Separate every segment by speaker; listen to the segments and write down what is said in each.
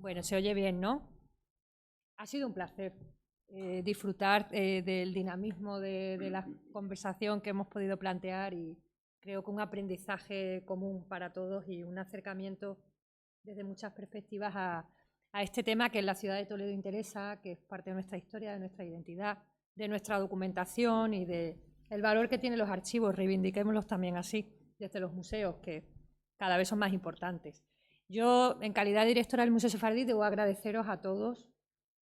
Speaker 1: Bueno, se oye bien, ¿no? Ha sido un placer disfrutar del dinamismo de la conversación que hemos podido plantear y creo que un aprendizaje común para todos y un acercamiento desde muchas perspectivas a este tema que en la ciudad de Toledo interesa, que es parte de nuestra historia, de nuestra identidad, de nuestra documentación y del valor que tienen los archivos. Reivindiquémoslos también así, desde los museos, que cada vez son más importantes. Yo, en calidad de directora del Museo Sefardí, debo agradeceros a todos.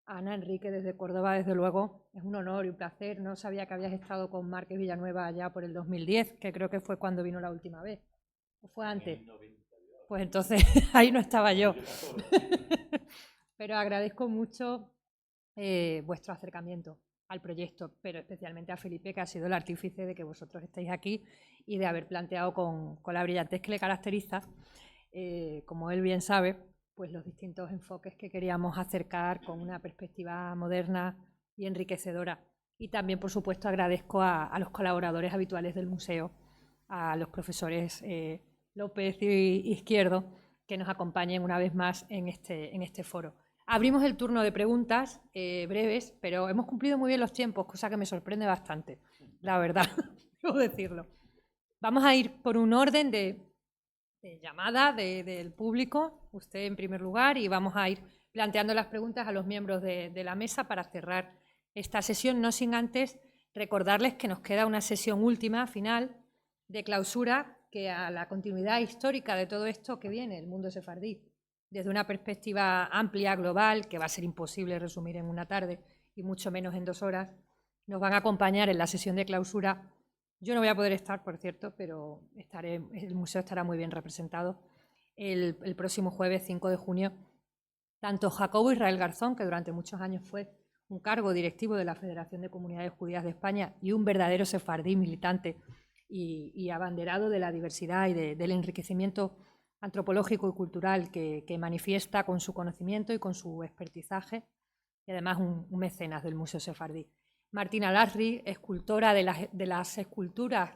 Speaker 1: A Ana Enrique, desde Córdoba, desde luego, es un honor y un placer. No sabía que habías estado con Márquez Villanueva allá por el 2010, que creo que fue cuando vino la última vez. ¿O fue antes? Pues entonces ahí no estaba yo. Pero agradezco mucho vuestro acercamiento al proyecto, pero especialmente a Felipe, que ha sido el artífice de que vosotros estéis aquí y de haber planteado con la brillantez que le caracteriza, como él bien sabe, pues los distintos enfoques que queríamos acercar con una perspectiva moderna y enriquecedora. Y también, por supuesto, agradezco a los colaboradores habituales del museo, a los profesores López y Izquierdo, que nos acompañen una vez más en este foro. Abrimos el turno de preguntas breves, pero hemos cumplido muy bien los tiempos, cosa que me sorprende bastante, la verdad, debo decirlo. Vamos a ir por un orden de llamada del público, usted en primer lugar, y vamos a ir planteando las preguntas a los miembros de la mesa para cerrar esta sesión, no sin antes recordarles que nos queda una sesión última, final, de clausura, que a la continuidad histórica de todo esto que viene, el mundo sefardí, desde una perspectiva amplia, global, que va a ser imposible resumir en una tarde y mucho menos en 2 horas, nos van a acompañar en la sesión de clausura. Yo no voy a poder estar, por cierto, pero el museo estará muy bien representado el próximo jueves 5 de junio. Tanto Jacobo Israel Garzón, que durante muchos años fue un cargo directivo de la Federación de Comunidades Judías de España y un verdadero sefardí militante y abanderado de la diversidad y del enriquecimiento antropológico y cultural que manifiesta con su conocimiento y con su expertizaje, y además un mecenas del Museo Sefardí. Martina Larry, escultora de las esculturas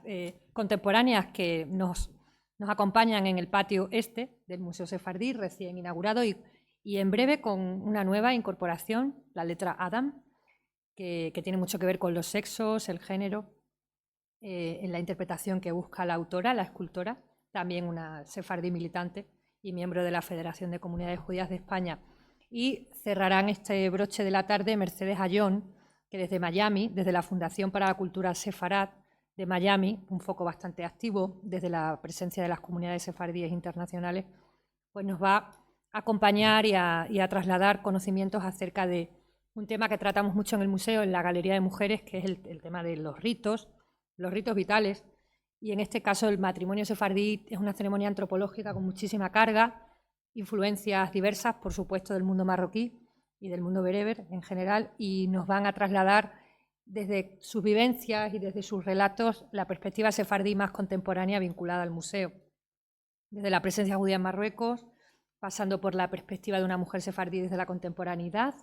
Speaker 1: contemporáneas que nos acompañan en el patio este del Museo Sefardí, recién inaugurado, y en breve con una nueva incorporación, la letra Adam, que tiene mucho que ver con los sexos, el género, en la interpretación que busca la autora, la escultora, también una sefardí militante y miembro de la Federación de Comunidades Judías de España. Y cerrarán este broche de la tarde Mercedes Ayón, que desde Miami, desde la Fundación para la Cultura Sefarad de Miami, un foco bastante activo desde la presencia de las comunidades sefardíes internacionales, pues nos va a acompañar y a trasladar conocimientos acerca de un tema que tratamos mucho en el museo, en la Galería de Mujeres, que es el tema de los ritos vitales, y en este caso el matrimonio sefardí es una ceremonia antropológica con muchísima carga, influencias diversas, por supuesto, del mundo marroquí y del mundo bereber en general, y nos van a trasladar desde sus vivencias y desde sus relatos la perspectiva sefardí más contemporánea vinculada al museo. Desde la presencia judía en Marruecos, pasando por la perspectiva de una mujer sefardí desde la contemporaneidad,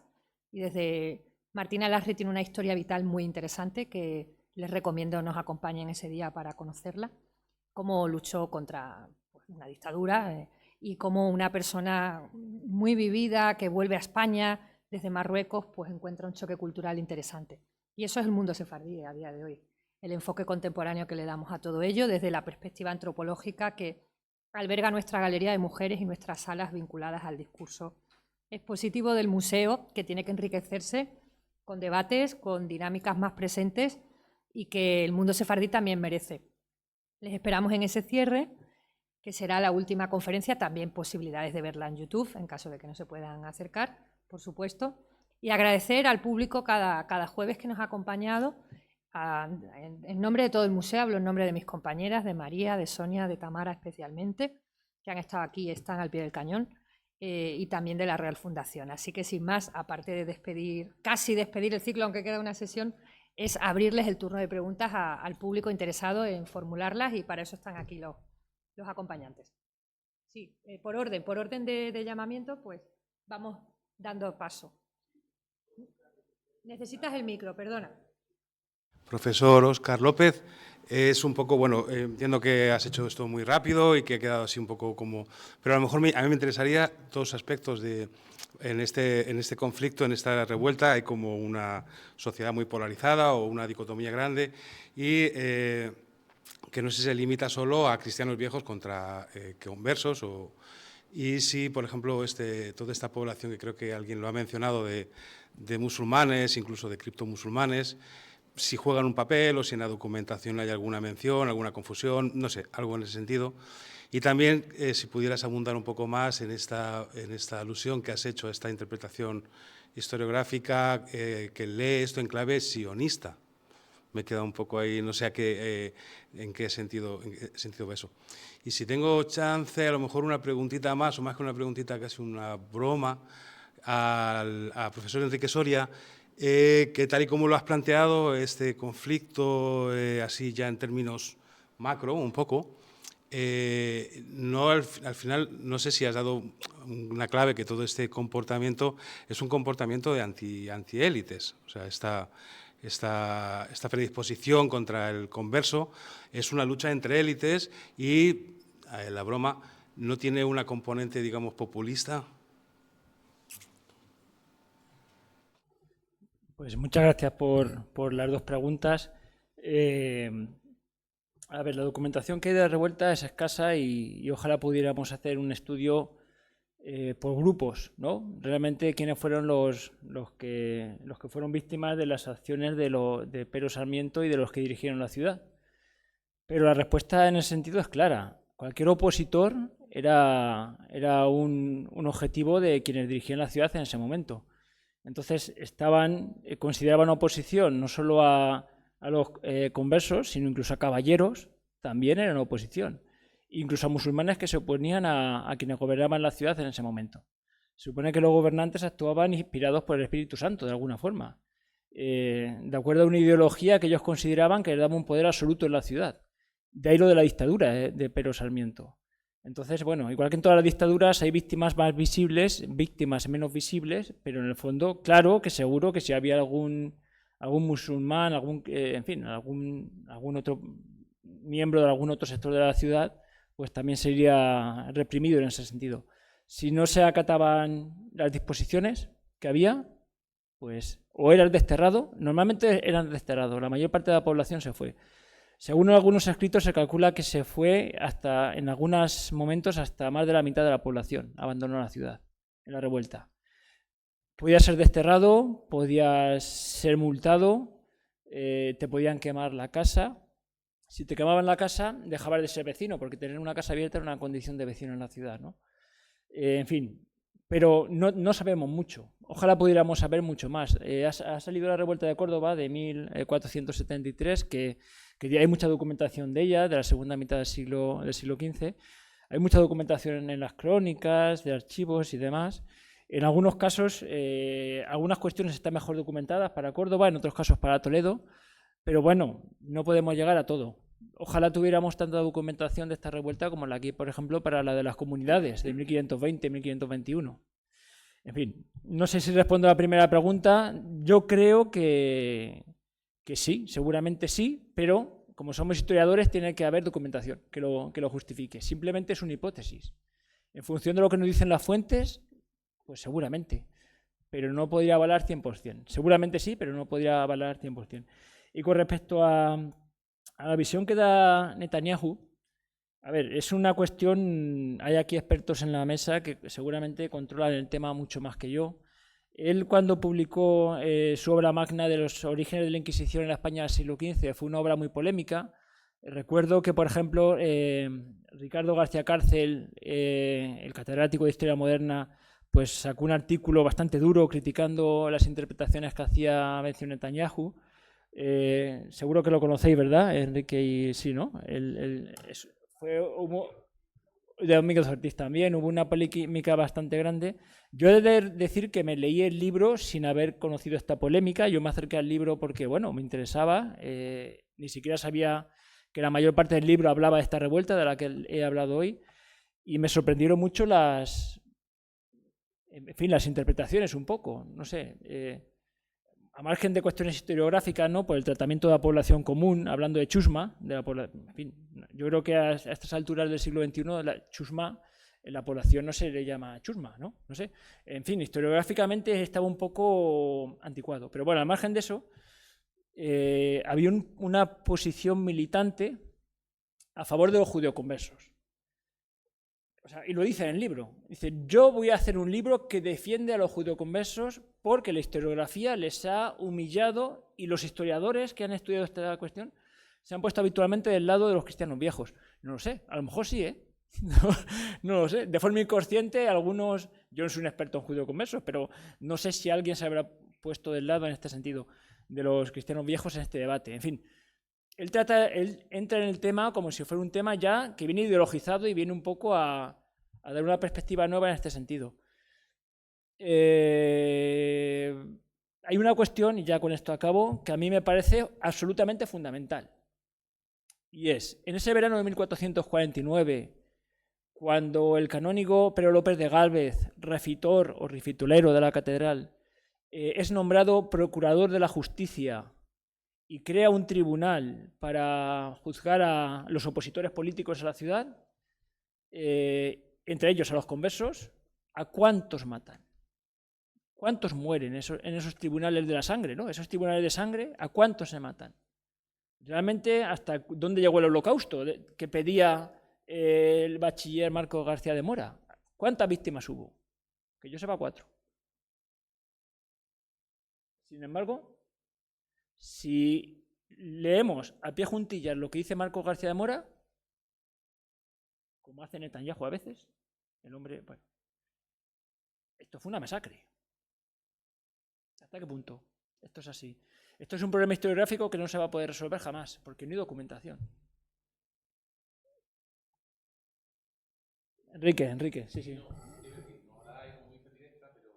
Speaker 1: y desde Martina Larry tiene una historia vital muy interesante que les recomiendo nos acompañen ese día para conocerla, cómo luchó contra una dictadura y cómo una persona muy vivida que vuelve a España desde Marruecos pues encuentra un choque cultural interesante. Y eso es el mundo sefardí a día de hoy, el enfoque contemporáneo que le damos a todo ello desde la perspectiva antropológica que alberga nuestra galería de mujeres y nuestras salas vinculadas al discurso expositivo del museo, que tiene que enriquecerse con debates, con dinámicas más presentes y que el mundo sefardí también merece. Les esperamos en ese cierre, que será la última conferencia, también posibilidades de verla en YouTube, en caso de que no se puedan acercar, por supuesto, y agradecer al público cada jueves que nos ha acompañado. En nombre de todo el museo, hablo en nombre de mis compañeras, de María, de Sonia, de Tamara especialmente, que han estado aquí y están al pie del cañón, y también de la Real Fundación. Así que sin más, aparte de casi despedir el ciclo, aunque queda una sesión, es abrirles el turno de preguntas al público interesado en formularlas, y para eso están aquí los acompañantes. Sí, por orden de llamamiento, pues vamos dando paso. Necesitas el micro, perdona.
Speaker 2: Profesor Óscar López, es un poco, bueno, entiendo que has hecho esto muy rápido y que ha quedado así un poco como... Pero a lo mejor a mí me interesaría dos aspectos en este conflicto, en esta revuelta. Hay como una sociedad muy polarizada o una dicotomía grande y que no sé si se limita solo a cristianos viejos contra conversos y si, por ejemplo, toda esta población, que creo que alguien lo ha mencionado, de musulmanes, incluso de criptomusulmanes, si juegan un papel o si en la documentación hay alguna mención, alguna confusión, no sé, algo en ese sentido. Y también, si pudieras abundar un poco más en esta alusión que has hecho a esta interpretación historiográfica que lee esto en clave sionista. Me queda un poco ahí, no sé en qué sentido va eso. Y si tengo chance, a lo mejor una preguntita más, o más que una preguntita, casi una broma, al profesor Enrique Soria, que tal y como lo has planteado, este conflicto, así ya en términos macro, un poco, no al final, no sé si has dado una clave, que todo este comportamiento es un comportamiento de antiélites, o sea, esta predisposición contra el converso es una lucha entre élites y la broma no tiene una componente, digamos, populista.
Speaker 3: Pues muchas gracias por las dos preguntas. A ver, la documentación que hay de la revuelta es escasa y ojalá pudiéramos hacer un estudio por grupos, ¿no? Realmente quiénes fueron los que fueron víctimas de las acciones de Pedro Sarmiento y de los que dirigieron la ciudad. Pero la respuesta en ese sentido es clara. Cualquier opositor era un objetivo de quienes dirigían la ciudad en ese momento. Entonces consideraban oposición no solo a los conversos, sino incluso a caballeros, también eran oposición. Incluso a musulmanes que se oponían a quienes gobernaban la ciudad en ese momento. Se supone que los gobernantes actuaban inspirados por el Espíritu Santo, de alguna forma, de acuerdo a una ideología que ellos consideraban que les daba un poder absoluto en la ciudad. De ahí lo de la dictadura de Pedro Sarmiento. Entonces, bueno, igual que en todas las dictaduras hay víctimas más visibles, víctimas menos visibles, pero en el fondo, claro que seguro que si había algún musulmán, en fin, algún otro miembro de algún otro sector de la ciudad, pues también sería reprimido en ese sentido. Si no se acataban las disposiciones que había, pues o eras desterrado, normalmente eran desterrados, la mayor parte de la población se fue. Según algunos escritos se calcula que se fue en algunos momentos hasta más de la mitad de la población abandonó la ciudad en la revuelta. Podías ser desterrado, podías ser multado, te podían quemar la casa. Si te quemaban la casa, dejabas de ser vecino, porque tener una casa abierta era una condición de vecino en la ciudad, ¿no? En fin, pero no sabemos mucho. Ojalá pudiéramos saber mucho más. Ha salido la revuelta de Córdoba de 1473, que hay mucha documentación de ella, de la segunda mitad del siglo XV. Hay mucha documentación en las crónicas, de archivos y demás. En algunos casos, algunas cuestiones están mejor documentadas para Córdoba, en otros casos para Toledo, pero bueno, no podemos llegar a todo. Ojalá tuviéramos tanta documentación de esta revuelta como la que, por ejemplo, para la de las comunidades de 1520-1521. En fin, no sé si respondo a la primera pregunta. Yo creo que sí, seguramente sí, pero como somos historiadores tiene que haber documentación que lo justifique. Simplemente es una hipótesis. En función de lo que nos dicen las fuentes, pues seguramente, pero no podría avalar 100%. Seguramente sí, pero no podría avalar 100%. Y con respecto a la visión que da Netanyahu, a ver, es una cuestión, hay aquí expertos en la mesa que seguramente controlan el tema mucho más que yo. Él, cuando publicó su obra magna de los orígenes de la Inquisición en la España del siglo XV, fue una obra muy polémica. Recuerdo que, por ejemplo, Ricardo García Cárcel, el catedrático de Historia Moderna, pues sacó un artículo bastante duro criticando las interpretaciones que hacía Benjamin Netanyahu. Seguro que lo conocéis, ¿verdad, Enrique? Y sí, ¿no? Hubo, de Miguel Ortiz también, hubo una polémica bastante grande. Yo he de decir que me leí el libro sin haber conocido esta polémica. Yo me acerqué al libro porque, bueno, me interesaba. Ni siquiera sabía que la mayor parte del libro hablaba de esta revuelta de la que he hablado hoy. Y me sorprendieron mucho las interpretaciones un poco. No sé. a margen de cuestiones historiográficas, ¿no? Por el tratamiento de la población común, hablando de chusma, en fin, yo creo que a estas alturas del siglo XXI, la chusma, en la población no se le llama chusma, ¿no? No sé. En fin, historiográficamente estaba un poco anticuado. Pero bueno, al margen de eso, había una posición militante a favor de los judeoconversos. O sea, y lo dice en el libro. Dice, yo voy a hacer un libro que defiende a los judeoconversos porque la historiografía les ha humillado y los historiadores que han estudiado esta cuestión se han puesto habitualmente del lado de los cristianos viejos. No lo sé, a lo mejor sí, ¿eh? No lo sé. De forma inconsciente, algunos, yo no soy un experto en judeoconversos, pero no sé si alguien se habrá puesto del lado en este sentido de los cristianos viejos en este debate. En fin, él entra en el tema como si fuera un tema ya que viene ideologizado y viene un poco a dar una perspectiva nueva en este sentido. Hay una cuestión, y ya con esto acabo, que a mí me parece absolutamente fundamental. Y es, en ese verano de 1449, cuando el canónigo Pedro López de Gálvez, refitor o rifitulero de la catedral, es nombrado procurador de la justicia y crea un tribunal para juzgar a los opositores políticos a la ciudad, entre ellos a los conversos, ¿a cuántos matan? ¿Cuántos mueren en esos tribunales de la sangre, ¿no? Esos tribunales de sangre, ¿a cuántos se matan? Realmente, ¿hasta dónde llegó el holocausto que pedía el bachiller Marcos García de Mora? ¿Cuántas víctimas hubo? Que yo sepa, 4. Sin embargo, si leemos a pie juntillas lo que dice Marcos García de Mora, como hace Netanyahu a veces, el hombre, bueno, esto fue una masacre. ¿Hasta qué punto? Esto es así. Esto es un problema historiográfico que no se va a poder resolver jamás, porque no hay documentación. Enrique, sí, sí.
Speaker 4: No la hay muy directa, pero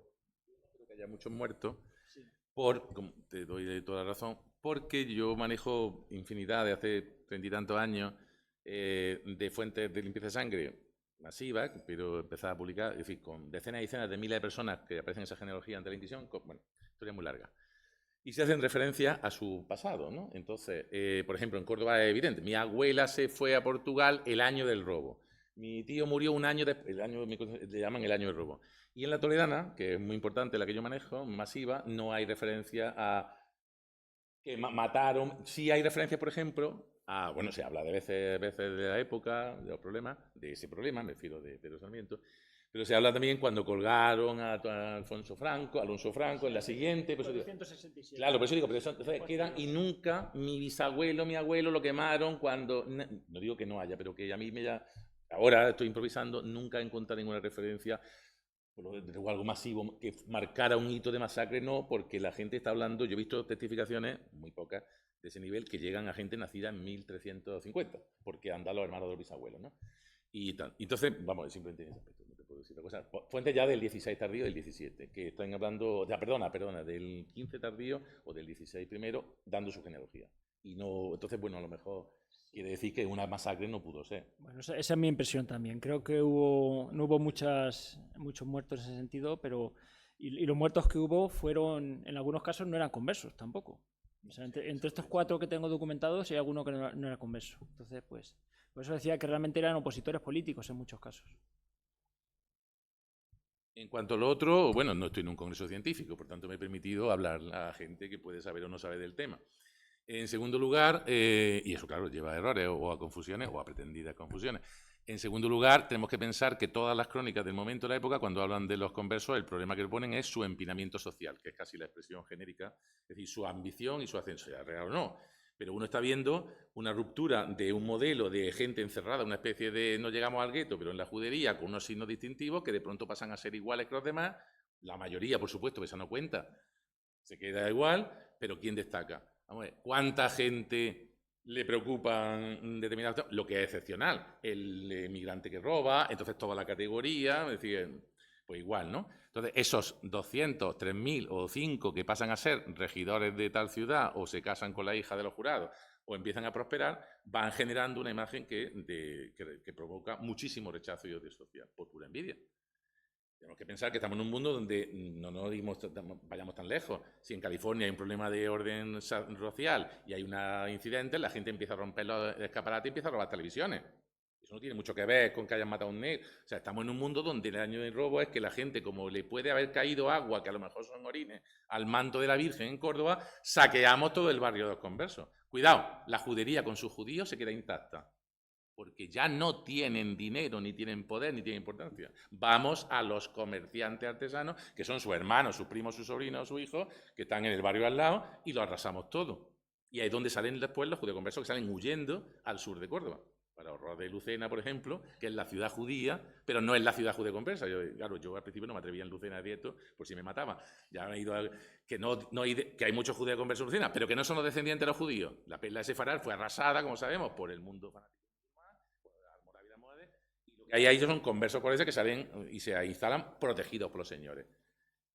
Speaker 4: yo no creo que haya muchos muertos. Como te doy toda la razón, porque yo manejo infinidad de hace 30 y tantos años de fuentes de limpieza de sangre masivas, pero empezaba a publicar, es decir, con decenas y decenas de miles de personas que aparecen en esa genealogía ante la Inquisición, bueno, historia muy larga. Y se hacen referencia a su pasado, ¿no? Entonces, por ejemplo, en Córdoba es evidente, mi abuela se fue a Portugal el año del robo. Mi tío murió un año después, le llaman el año del robo. Y en la toledana, que es muy importante, la que yo manejo, masiva, no hay referencia a que mataron. Sí hay referencia, por ejemplo, a, bueno, se habla de veces de la época, de los problemas, de ese problema, me refiero de Pedro Sarmiento, pero se habla también cuando colgaron a Alonso Franco en la siguiente. Pues,
Speaker 3: 467.
Speaker 4: Claro, por eso digo, pero eso, entonces quedan, y nunca mi bisabuelo, mi abuelo lo quemaron cuando, no digo que no haya, pero que a mí ahora estoy improvisando, nunca he encontrado ninguna referencia o algo masivo que marcara un hito de masacre, no, porque la gente está hablando, yo he visto testificaciones, muy pocas, de ese nivel, que llegan a gente nacida en 1350, porque andan los hermanos de los bisabuelos, ¿no? Y tal. Entonces, vamos, simplemente en ese aspecto, no te puedo decir otra cosa. Fuentes ya del 16 tardío y del 17, que están hablando, perdona, del 15 tardío o del 16 primero, dando su genealogía. Y no, entonces, bueno, a lo mejor quiere decir que una masacre no pudo ser.
Speaker 3: Bueno, esa es mi impresión también. Creo que no hubo muchos muertos en ese sentido, pero y los muertos que hubo fueron, en algunos casos, no eran conversos tampoco. O sea, entre estos 4 que tengo documentados hay alguno que no era converso. Entonces, pues, por eso decía que realmente eran opositores políticos en muchos casos.
Speaker 4: En cuanto a lo otro, bueno, no estoy en un congreso científico, por tanto me he permitido hablar a gente que puede saber o no sabe del tema. En segundo lugar, y eso claro, lleva a errores o a confusiones o a pretendidas confusiones. En segundo lugar, tenemos que pensar que todas las crónicas del momento de la época, cuando hablan de los conversos, el problema que ponen es su empinamiento social, que es casi la expresión genérica, es decir, su ambición y su ascenso, sea real o no. Pero uno está viendo una ruptura de un modelo de gente encerrada, una especie de, no llegamos al gueto, pero en la judería, con unos signos distintivos que de pronto pasan a ser iguales que los demás. La mayoría, por supuesto, que se no cuenta, se queda igual, pero ¿quién destaca? Vamos a ver, ¿cuánta gente le preocupan determinados temas? Lo que es excepcional, el migrante que roba, entonces toda la categoría, es decir, pues igual, ¿no? Entonces, esos 200, 3.000 o 5 que pasan a ser regidores de tal ciudad o se casan con la hija de los jurados o empiezan a prosperar, van generando una imagen que provoca muchísimo rechazo y odio social, por pura envidia. Tenemos que pensar que estamos en un mundo donde no nos vayamos tan lejos. Si en California hay un problema de orden social y hay un incidente, la gente empieza a romper los escaparates y empieza a robar televisiones. Eso no tiene mucho que ver con que hayan matado a un negro. O sea, estamos en un mundo donde el daño del robo es que la gente, como le puede haber caído agua, que a lo mejor son orines, al manto de la Virgen en Córdoba, saqueamos todo el barrio de los conversos. Cuidado, la judería con sus judíos se queda intacta, porque ya no tienen dinero, ni tienen poder, ni tienen importancia. Vamos a los comerciantes artesanos, que son sus hermanos, sus primos, sus sobrinos, sus hijos, que están en el barrio al lado, y lo arrasamos todo. Y ahí es donde salen después los judeoconversos que salen huyendo al sur de Córdoba. Para ahorrar de Lucena, por ejemplo, que es la ciudad judía, pero no es la ciudad judeoconversa. Yo al principio no me atrevía en Lucena directo por si me mataba. Ya he ido a, que hay muchos judeoconversos en Lucena, pero que no son los descendientes de los judíos. La perla de Sefarad fue arrasada, como sabemos, por el mundo fanático. Ahí ellos son conversos coreses que salen y se instalan protegidos por los señores.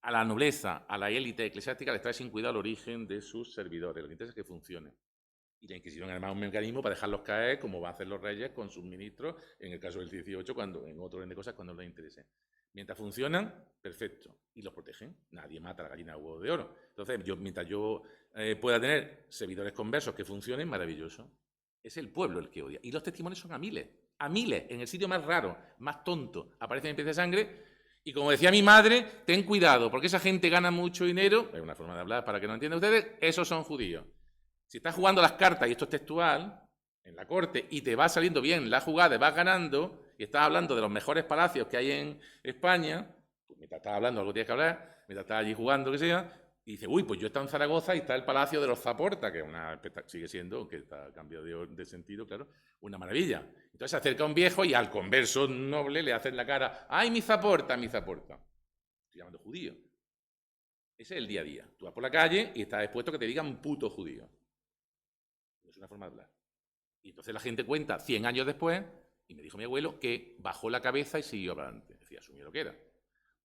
Speaker 4: A la nobleza, a la élite eclesiástica les trae sin cuidado el origen de sus servidores. Lo que interesa es que funcione. Y la Inquisición además es un mecanismo para dejarlos caer, como van a hacer los reyes con sus ministros, en el caso del 18, cuando, en otro orden de cosas, cuando les interese. Mientras funcionan, perfecto. Y los protegen. Nadie mata a la gallina de huevo de oro. Entonces, mientras yo pueda tener servidores conversos que funcionen, maravilloso. Es el pueblo el que odia. Y los testimonios son a miles, en el sitio más raro, más tonto. Aparecen en pies de sangre. Y como decía mi madre, ten cuidado, porque esa gente gana mucho dinero. Es una forma de hablar para que no entiendan ustedes. Esos son judíos. Si estás jugando las cartas, y esto es textual, en la corte, y te va saliendo bien la jugada y vas ganando, y estás hablando de los mejores palacios que hay en España, pues mientras estás hablando algo tienes que hablar, mientras estás allí jugando, lo que sea, y dices, uy, pues yo he estado en Zaragoza y está el Palacio de los Zaporta, que sigue siendo, aunque está cambiado de sentido, claro, una maravilla. Entonces se acerca un viejo y al converso noble le hacen la cara, ¡ay, mi Zaporta, mi Zaporta! Estoy llamando judío. Ese es el día a día. Tú vas por la calle y estás expuesto a que te digan puto judío. Es una forma de hablar. Y entonces la gente cuenta 100 años después, y me dijo mi abuelo que bajó la cabeza y siguió para adelante. Decía, asumió lo que era.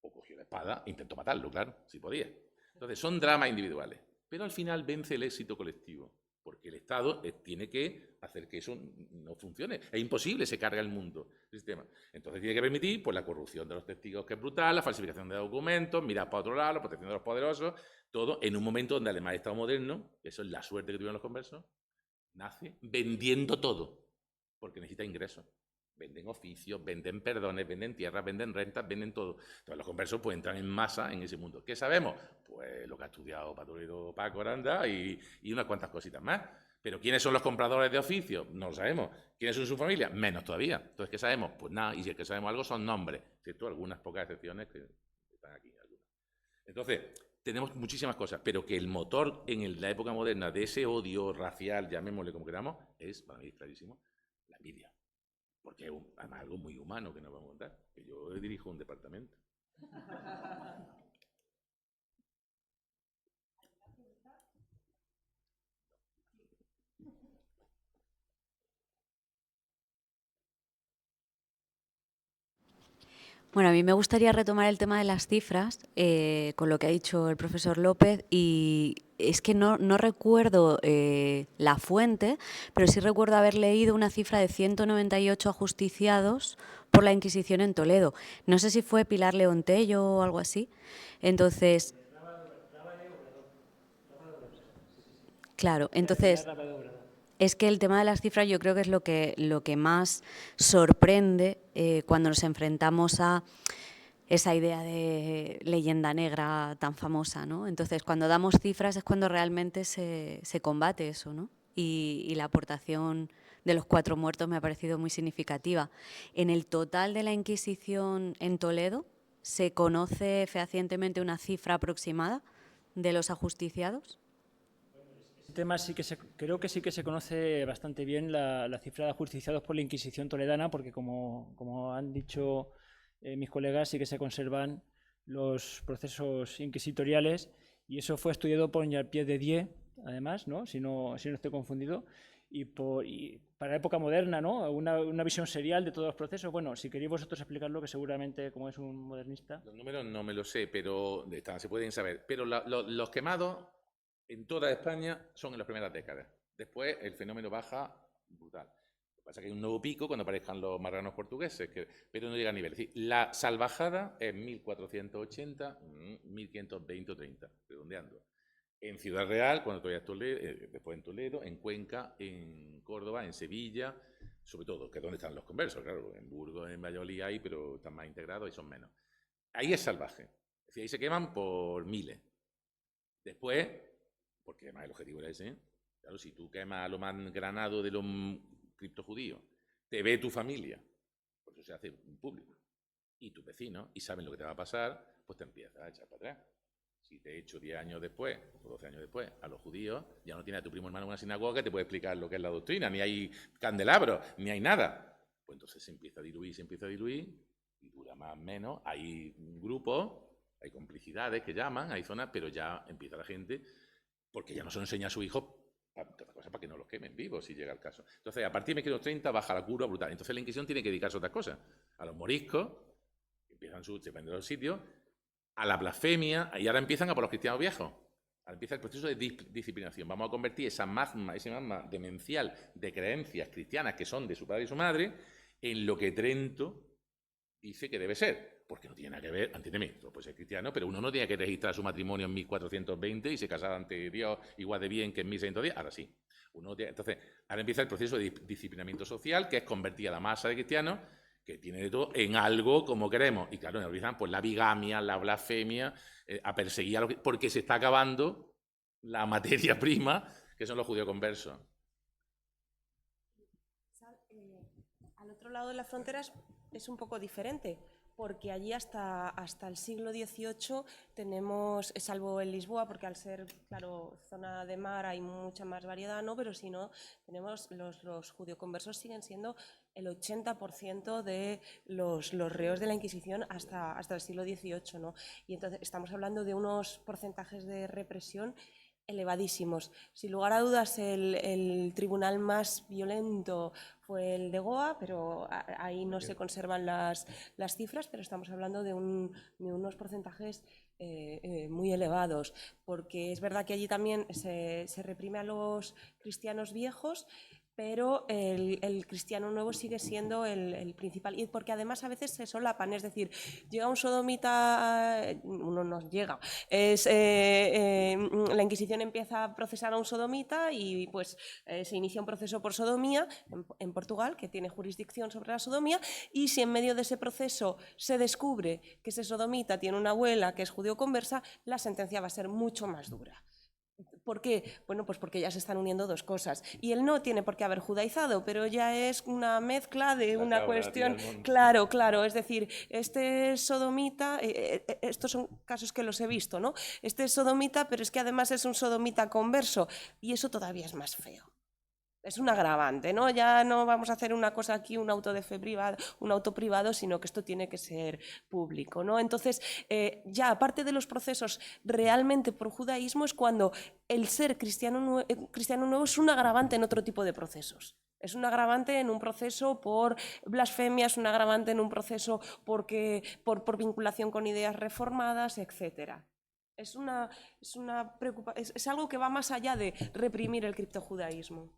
Speaker 4: O cogió la espada e intentó matarlo, claro, si podía. Entonces son dramas individuales. Pero al final vence el éxito colectivo. Porque el Estado tiene que hacer que eso no funcione. Es imposible, se carga el mundo, el sistema. Entonces tiene que permitir pues, la corrupción de los testigos, que es brutal, la falsificación de documentos, mirar para otro lado, la protección de los poderosos, todo en un momento donde además el Estado moderno, eso es la suerte que tuvieron los conversos, nace vendiendo todo, porque necesita ingresos. Venden oficios, venden perdones, venden tierras, venden rentas, venden todo. Entonces los conversos pues entran en masa en ese mundo. ¿Qué sabemos? Pues lo que ha estudiado Paco Aranda y unas cuantas cositas más. Pero ¿quiénes son los compradores de oficios? No lo sabemos. ¿Quiénes son su familia? Menos todavía. Entonces, ¿qué sabemos? Pues nada, y si es que sabemos algo son nombres, ¿cierto? Algunas pocas excepciones que están aquí. Entonces, tenemos muchísimas cosas, pero que el motor en la época moderna de ese odio racial, llamémosle como queramos, es, para mí es clarísimo, la envidia. Porque es además algo muy humano que nos vamos a contar, que yo dirijo un departamento.
Speaker 5: Bueno, a mí me gustaría retomar el tema de las cifras con lo que ha dicho el profesor López y es que no recuerdo la fuente, pero sí recuerdo haber leído una cifra de 198 ajusticiados por la Inquisición en Toledo. No sé si fue Pilar León Tello o algo así. Entonces, claro, entonces es que el tema de las cifras yo creo que es lo que más sorprende cuando nos enfrentamos a esa idea de leyenda negra tan famosa, ¿no? Entonces, cuando damos cifras es cuando realmente se combate eso, ¿no? Y la aportación de los 4 muertos me ha parecido muy significativa. En el total de la Inquisición en Toledo, ¿se conoce fehacientemente una cifra aproximada de los ajusticiados?
Speaker 3: Tema sí que creo que sí que se conoce bastante bien la cifra de ajusticiados por la Inquisición toledana, porque como han dicho mis colegas, sí que se conservan los procesos inquisitoriales y eso fue estudiado por Pierre de Die, además, ¿no? Si no estoy confundido, y para la época moderna, ¿no? Una visión serial de todos los procesos. Bueno, si queréis vosotros explicarlo, que seguramente, como es un modernista...
Speaker 4: Los números no me lo sé, pero se pueden saber. Pero los quemados en toda España son en las primeras décadas. Después el fenómeno baja brutal. Pasa que hay un nuevo pico cuando aparezcan los marranos portugueses, pero no llega a nivel. Es decir, la salvajada es 1480, 1520 o 30, redondeando. En Ciudad Real, cuando todavía es Toledo, después en Toledo, en Cuenca, en Córdoba, en Sevilla, sobre todo, que es donde están los conversos, claro, en Burgos, en Valladolid hay, pero están más integrados y son menos. Ahí es salvaje, es decir, ahí se queman por miles. Después, porque además el objetivo era ese, claro, si tú quemas a lo más granado de los criptojudíos, te ve tu familia, por eso se hace público, y tus vecinos, y saben lo que te va a pasar, pues te empiezas a echar para atrás. Si te echo 10 años después, o 12 años después, a los judíos, ya no tienes a tu primo hermano en una sinagoga que te puede explicar lo que es la doctrina, ni hay candelabros, ni hay nada. Pues entonces se empieza a diluir, y dura más o menos. Hay grupos, hay complicidades que llaman, hay zonas, pero ya empieza la gente, porque ya no se lo enseña a su hijo para que no los quemen vivos si llega el caso. Entonces, a partir de 1530 baja la cura brutal. Entonces la Inquisición tiene que dedicarse a otras cosas. A los moriscos, que empiezan depende de los sitios, a la blasfemia, y ahora empiezan a por los cristianos viejos. Ahora empieza el proceso de disciplinación. Vamos a convertir ese magma demencial de creencias cristianas que son de su padre y su madre en lo que Trento dice que debe ser. Porque no tiene nada que ver, entiéndeme, tú puedes ser cristiano, pero uno no tiene que registrar su matrimonio en 1420 y se casaba ante Dios igual de bien que en 1610. Ahora sí. Entonces, ahora empieza el proceso de disciplinamiento social, que es convertir a la masa de cristianos, que tiene de todo, en algo como queremos. Y claro, nos olvidan pues la bigamia, la blasfemia, a perseguir a los, porque se está acabando la materia prima, que son los judíos conversos.
Speaker 6: Al otro lado de las fronteras es un poco diferente, porque allí hasta el siglo XVIII tenemos, salvo en Lisboa, porque al ser, claro, zona de mar hay mucha más variedad, ¿no? Pero si no, tenemos los judioconversos siguen siendo el 80% de los reos de la Inquisición hasta el siglo XVIII, ¿no? Y entonces estamos hablando de unos porcentajes de represión elevadísimos. Sin lugar a dudas, el tribunal más violento fue el de Goa, pero ahí no se conservan las cifras, pero estamos hablando de unos porcentajes muy elevados, porque es verdad que allí también se reprime a los cristianos viejos, pero el cristiano nuevo sigue siendo el principal, y porque además a veces se solapan, es decir, llega un sodomita, uno no llega, la Inquisición empieza a procesar a un sodomita y pues se inicia un proceso por sodomía en Portugal, que tiene jurisdicción sobre la sodomía, y si en medio de ese proceso se descubre que ese sodomita tiene una abuela que es judío conversa, la sentencia va a ser mucho más dura. ¿Por qué? Bueno, pues porque ya se están uniendo dos cosas. Y él no tiene por qué haber judaizado, pero ya es una mezcla de una cuestión. Claro, claro. Es decir, este es sodomita, estos son casos que los he visto, ¿no? Este es sodomita, pero es que además es un sodomita converso. Y eso todavía es más feo. Es un agravante, ¿no? Ya no vamos a hacer una cosa aquí, un auto de fe privado, un auto privado, sino que esto tiene que ser público, ¿no? Entonces, ya aparte de los procesos realmente por judaísmo, es cuando el ser cristiano nuevo es un agravante en otro tipo de procesos. Es un agravante en un proceso por blasfemia, es un agravante en un proceso por vinculación con ideas reformadas, etcétera. Es algo que va más allá de reprimir el criptojudaísmo.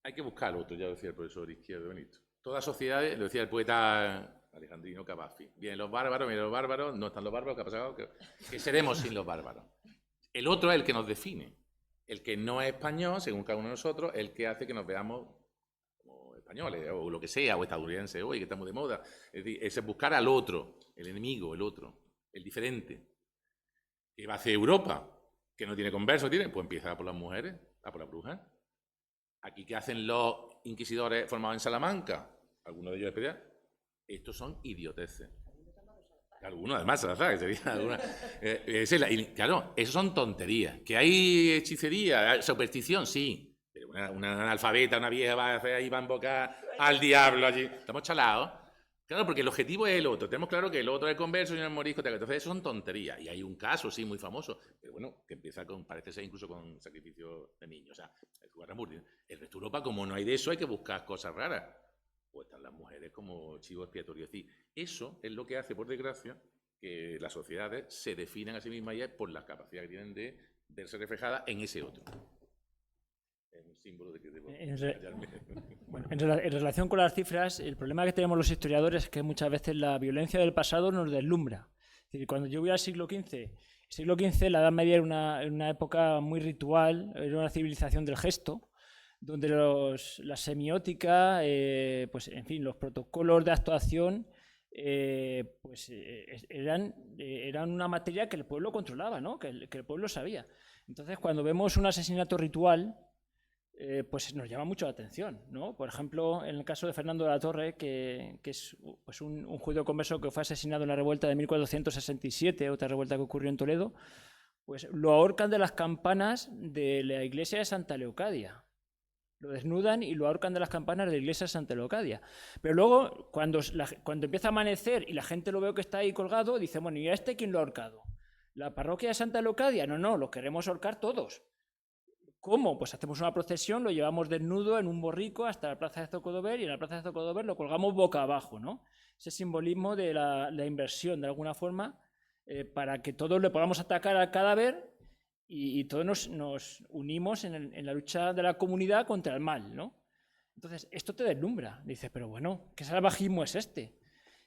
Speaker 4: Hay que buscar lo otro, ya lo decía el profesor Izquierdo Benito. Todas sociedades, lo decía el poeta alejandrino Cavafi, vienen los bárbaros, no están los bárbaros, ¿qué ha pasado? ¿Qué seremos sin los bárbaros? El otro es el que nos define. El que no es español, según cada uno de nosotros, es el que hace que nos veamos como españoles, o lo que sea, o estadounidenses hoy, que estamos de moda. Es decir, es buscar al otro, el enemigo, el otro, el diferente. ¿Qué va a hacer Europa? Que no tiene converso, pues empieza por las mujeres, a por las brujas. Aquí, ¿qué hacen los inquisidores formados en Salamanca? Algunos de ellos especial. Estos son idioteces. Algunos, además, Salazar, que sería alguna. Claro, eso son tonterías. ¿Que hay hechicería, superstición? Sí. Pero una analfabeta, una vieja va a invocar al diablo allí. Estamos chalados. Claro, porque el objetivo es el otro. Tenemos claro que el otro es el converso y el morisco. Entonces, eso son tonterías. Y hay un caso, sí, muy famoso, pero bueno, que empieza con, parece ser incluso con sacrificio de niños. O sea, el resto de Europa, como no hay de eso, hay que buscar cosas raras. Pues están las mujeres como chivo expiatorio. Es decir, eso es lo que hace, por desgracia, que las sociedades se definan a sí mismas ya por la capacidad que tienen de verse reflejadas en ese otro. es un símbolo de que debo
Speaker 3: En
Speaker 4: callarme.
Speaker 3: Bueno, en relación con las cifras, el problema que tenemos los historiadores es que muchas veces la violencia del pasado nos deslumbra. Es decir, cuando yo voy al siglo XV, el siglo XV, la Edad Media era una época muy ritual, era una civilización del gesto, donde la semiótica, pues en fin, los protocolos de actuación, eran una materia que el pueblo controlaba, ¿no? Que el pueblo sabía. Entonces, cuando vemos un asesinato ritual, pues nos llama mucho la atención, ¿no? Por ejemplo, en el caso de Fernando de la Torre, que es pues un judío converso que fue asesinado en la revuelta de 1467, otra revuelta que ocurrió en Toledo, pues lo ahorcan de las campanas de la iglesia de Santa Leocadia. Lo desnudan y lo ahorcan de las campanas de la iglesia de Santa Leocadia. Pero luego, cuando empieza a amanecer y la gente lo ve que está ahí colgado, dice, bueno, ¿y a este quién lo ha ahorcado? ¿La parroquia de Santa Leocadia? No, lo queremos ahorcar todos. ¿Cómo? Pues hacemos una procesión, lo llevamos desnudo en un borrico hasta la plaza de Zocodover y en la plaza de Zocodover lo colgamos boca abajo, ¿no? Ese simbolismo de la inversión, de alguna forma, para que todos le podamos atacar al cadáver y todos nos unimos en la lucha de la comunidad contra el mal, ¿no? Entonces, esto te deslumbra. Dices, pero bueno, ¿qué salvajismo es este?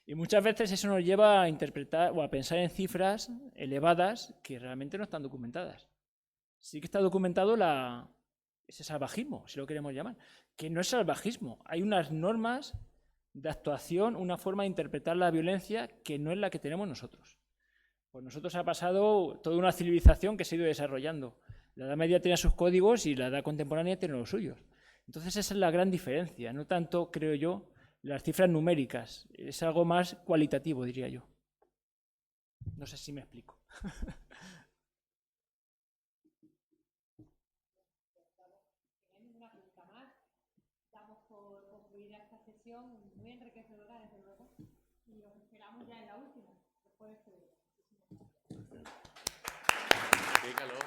Speaker 3: Y muchas veces eso nos lleva a interpretar o a pensar en cifras elevadas que realmente no están documentadas. Sí que está documentado ese salvajismo, si lo queremos llamar, que no es salvajismo. Hay unas normas de actuación, una forma de interpretar la violencia que no es la que tenemos nosotros. Pues nosotros ha pasado toda una civilización que se ha ido desarrollando. La Edad Media tenía sus códigos y la Edad Contemporánea tiene los suyos. Entonces esa es la gran diferencia, no tanto, creo yo, las cifras numéricas, es algo más cualitativo, diría yo. No sé si me explico.
Speaker 1: Damos por concluida esta sesión muy enriquecedora, desde luego, y os esperamos ya en la última, después de este día.
Speaker 4: Qué calor.